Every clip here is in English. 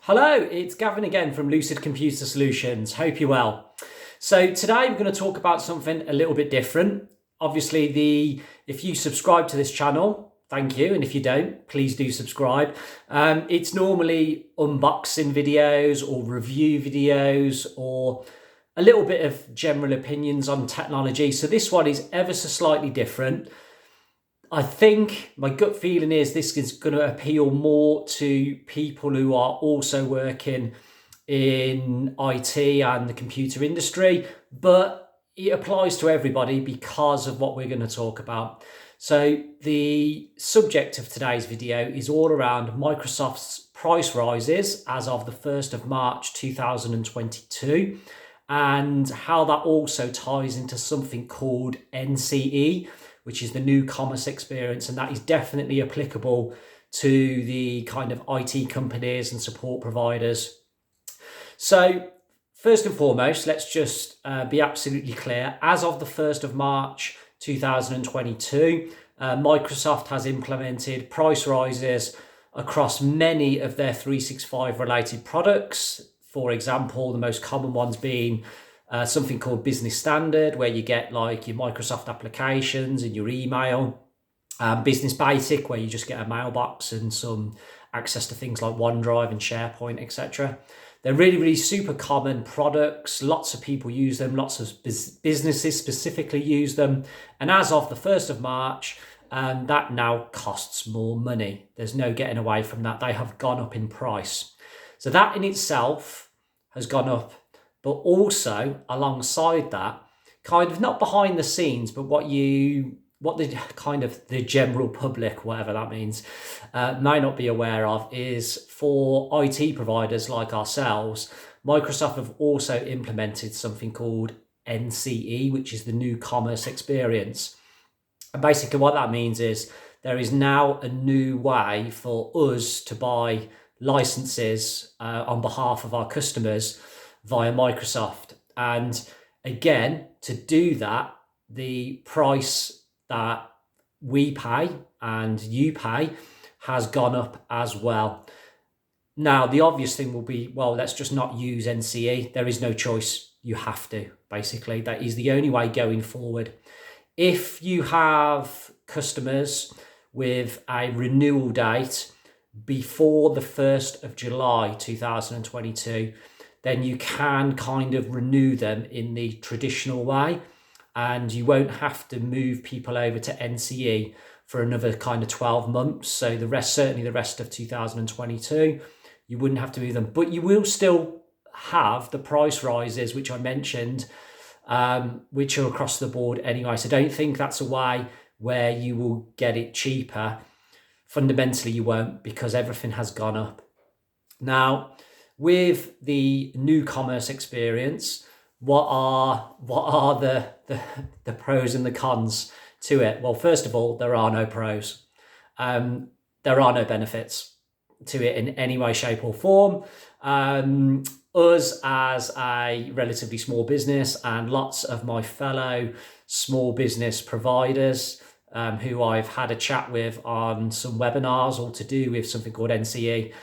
Hello, it's Gavin again from Lucid Computer Solutions. Hope you're well. So today we're going to talk about something a little bit different. Obviously, if you subscribe to this channel, thank you. And if you don't, please do subscribe. It's normally unboxing videos or review videos or a little bit of general opinions on technology. So this one is ever so slightly different. I think my gut feeling is this is going to appeal more to people who are also working in IT and the computer industry, but it applies to everybody because of what we're going to talk about. So the subject of today's video is all around Microsoft's price rises as of the 1st of March 2022 and how that also ties into something called NCE, which is the new commerce experience, and that is definitely applicable to the kind of IT companies and support providers. So first and foremost, let's just be absolutely clear. As of the 1st of March 2022, Microsoft has implemented price rises across many of their 365 related products. For example, the most common ones being something called Business Standard, where you get like your Microsoft applications and your email. Business Basic, where you just get a mailbox and some access to things like OneDrive and SharePoint, etc. They're really, really super common products. Lots of people use them. Lots of businesses specifically use them. And as of the 1st of March, that now costs more money. There's no getting away from that. They have gone up in price. So that in itself has gone up. But also alongside that, kind of not behind the scenes, but what the kind of the general public, whatever that means, may not be aware of is for IT providers like ourselves, Microsoft have also implemented something called NCE, which is the new commerce experience. And basically what that means is there is now a new way for us to buy licenses on behalf of our customers via Microsoft. And again, to do that, the price that we pay and you pay has gone up as well. Now, the obvious thing will be, well, let's just not use NCE. There is no choice. You have to, basically. That is the only way going forward. If you have customers with a renewal date before the 1st of July 2022, then you can kind of renew them in the traditional way, and you won't have to move people over to NCE for another kind of 12 months. So certainly the rest of 2022, you wouldn't have to move them, but you will still have the price rises, which I mentioned, which are across the board anyway. So don't think that's a way where you will get it cheaper. Fundamentally, you won't, because everything has gone up. Now, with the new commerce experience, what are the pros and the cons to it? Well, first of all, there are no pros. There are no benefits to it in any way, shape or form. Us as a relatively small business and lots of my fellow small business providers who I've had a chat with on some webinars all to do with something called NCE,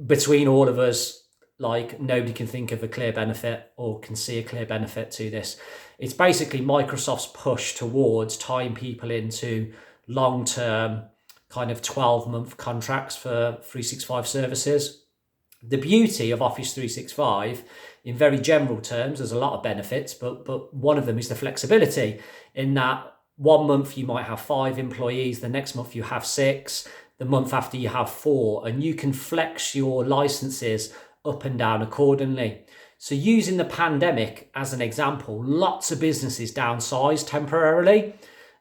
between all of us, like nobody can think of a clear benefit or can see a clear benefit to this. It's basically Microsoft's push towards tying people into long-term kind of 12-month contracts for 365 services. The beauty of Office 365, in very general terms, there's a lot of benefits, but one of them is the flexibility in that 1 month you might have 5 employees, the next month you have 6, the month after you have 4, and you can flex your licenses up and down accordingly. So using the pandemic as an example, lots of businesses downsized temporarily.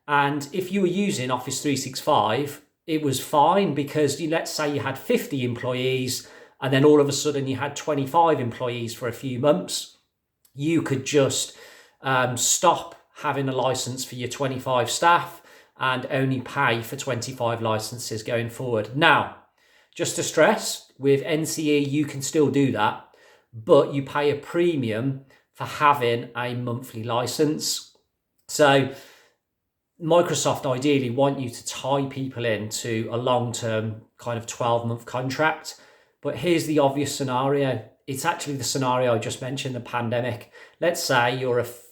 And if you were using Office 365, it was fine because let's say you had 50 employees and then all of a sudden you had 25 employees for a few months. You could just stop having a license for your 25 staff and only pay for 25 licenses going forward. Now, just to stress, with NCE, you can still do that, but you pay a premium for having a monthly license. So Microsoft ideally want you to tie people into a long-term kind of 12-month contract But here's the obvious scenario. It's actually the scenario I just mentioned, the pandemic. Let's say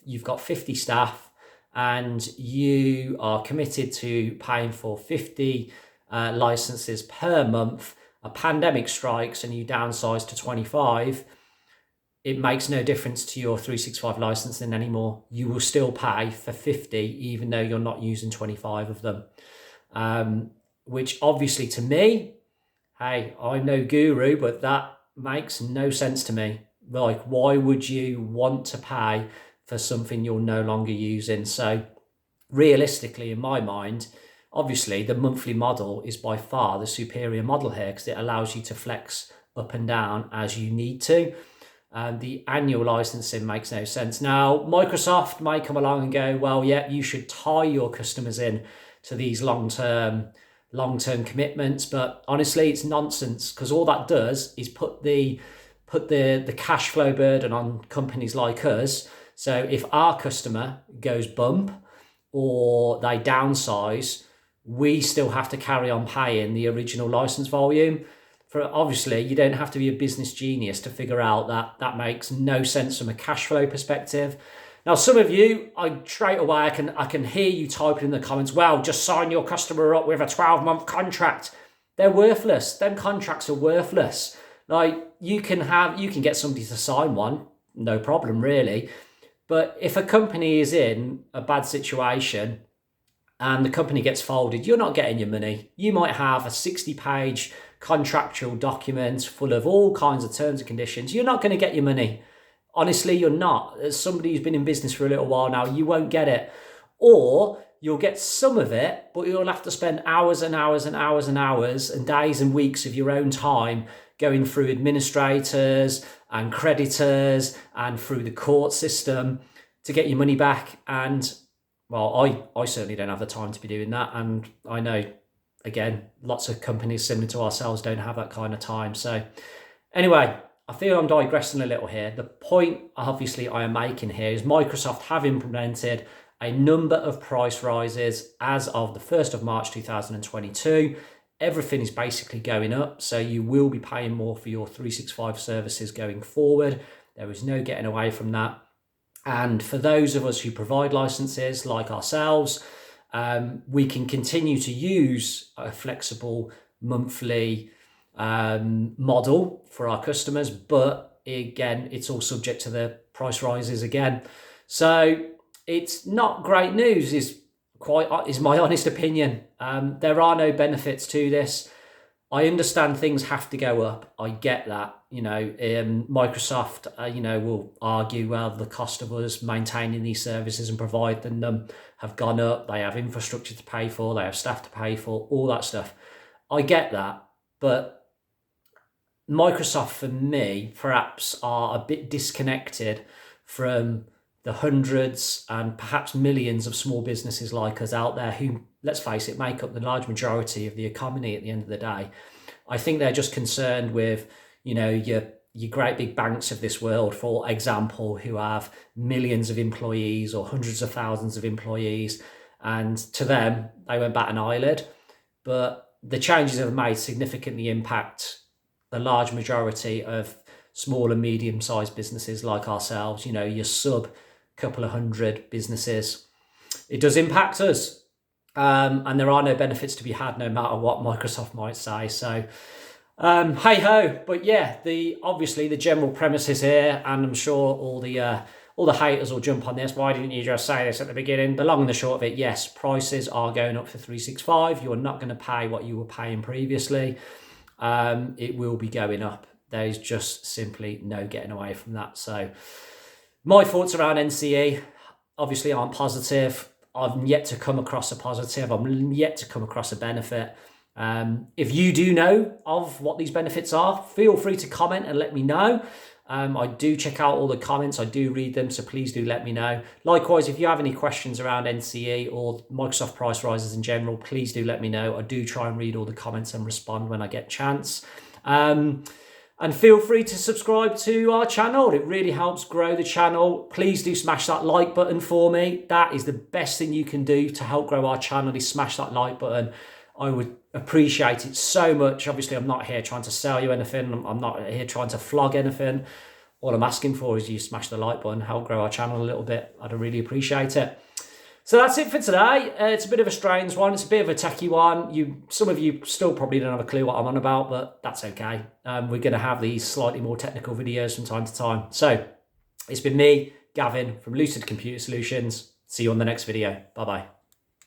you've got 50 staff and you are committed to paying for 50 licenses per month. A pandemic strikes and you downsize to 25. It makes no difference to your 365 licensing anymore. You will still pay for 50, even though you're not using 25 of them. Which obviously to me, hey, I'm no guru, but that makes no sense to me. Like, why would you want to pay for something you're no longer using? So realistically, in my mind, obviously the monthly model is by far the superior model here because it allows you to flex up and down as you need to. The annual licensing makes no sense. Now, Microsoft may come along and go, well, yeah, you should tie your customers in to these long-term commitments, but honestly, it's nonsense because all that does is put the cash flow burden on companies like us. So if our customer goes bump or they downsize, we still have to carry on paying the original license volume. For obviously, you don't have to be a business genius to figure out that makes no sense from a cash flow perspective. Now, some of you, straight away, I can hear you typing in the comments, well, just sign your customer up with a 12-month contract. They're worthless. Them contracts are worthless. Like, you can get somebody to sign one, no problem, really. But if a company is in a bad situation and the company gets folded, you're not getting your money. You might have a 60-page contractual document full of all kinds of terms and conditions. You're not going to get your money. Honestly, you're not. As somebody who's been in business for a little while now, you won't get it. Or you'll get some of it, but you'll have to spend hours and hours and hours and hours and days and weeks of your own time going through administrators and creditors and through the court system to get your money back. And well, I certainly don't have the time to be doing that. And I know, again, lots of companies similar to ourselves don't have that kind of time. So anyway, I feel I'm digressing a little here. The point, obviously, I am making here is Microsoft have implemented a number of price rises as of the 1st of March 2022. Everything is basically going up, so you will be paying more for your 365 services going forward. There is no getting away from that. And for those of us who provide licenses like ourselves, we can continue to use a flexible monthly model for our customers, but again, it's all subject to the price rises again. So it's not great news, is my honest opinion. There are no benefits to this. I understand things have to go up. I get that. Microsoft, will argue, well, the cost of us maintaining these services and providing them have gone up. They have infrastructure to pay for. They have staff to pay for, all that stuff. I get that. But Microsoft, for me, perhaps are a bit disconnected from the hundreds and perhaps millions of small businesses like us out there who, let's face it, make up the large majority of the economy at the end of the day. I think they're just concerned with, your great big banks of this world, for example, who have millions of employees or hundreds of thousands of employees. And to them, they won't bat an eyelid. But the changes have made significantly impact the large majority of small and medium-sized businesses like ourselves, your sub couple of hundred businesses. It does impact us, and there are no benefits to be had no matter what Microsoft might say. So hey ho. But yeah, obviously the general premise is here, and I'm sure all the haters will jump on this. Why didn't you just say this at the beginning? The long and the short of it, yes, prices are going up for 365. You're not going to pay what you were paying previously. It will be going up. There is just simply no getting away from that. So my thoughts around NCE obviously aren't positive. I've yet to come across a positive. I'm yet to come across a benefit. If you do know of what these benefits are, feel free to comment and let me know. I do check out all the comments. I do read them, so please do let me know. Likewise, if you have any questions around NCE or Microsoft price rises in general, please do let me know. I do try and read all the comments and respond when I get a chance. And feel free to subscribe to our channel. It really helps grow the channel. Please do smash that like button for me. That is the best thing you can do to help grow our channel, is smash that like button. I would appreciate it so much. Obviously, I'm not here trying to sell you anything. I'm not here trying to flog anything. All I'm asking for is you smash the like button, help grow our channel a little bit. I'd really appreciate it. So that's it for today. It's a bit of a strange one. It's a bit of a techie one. Some of you still probably don't have a clue what I'm on about, but that's okay. We're going to have these slightly more technical videos from time to time. So it's been me, Gavin from Lucid Computer Solutions. See you on the next video. Bye-bye.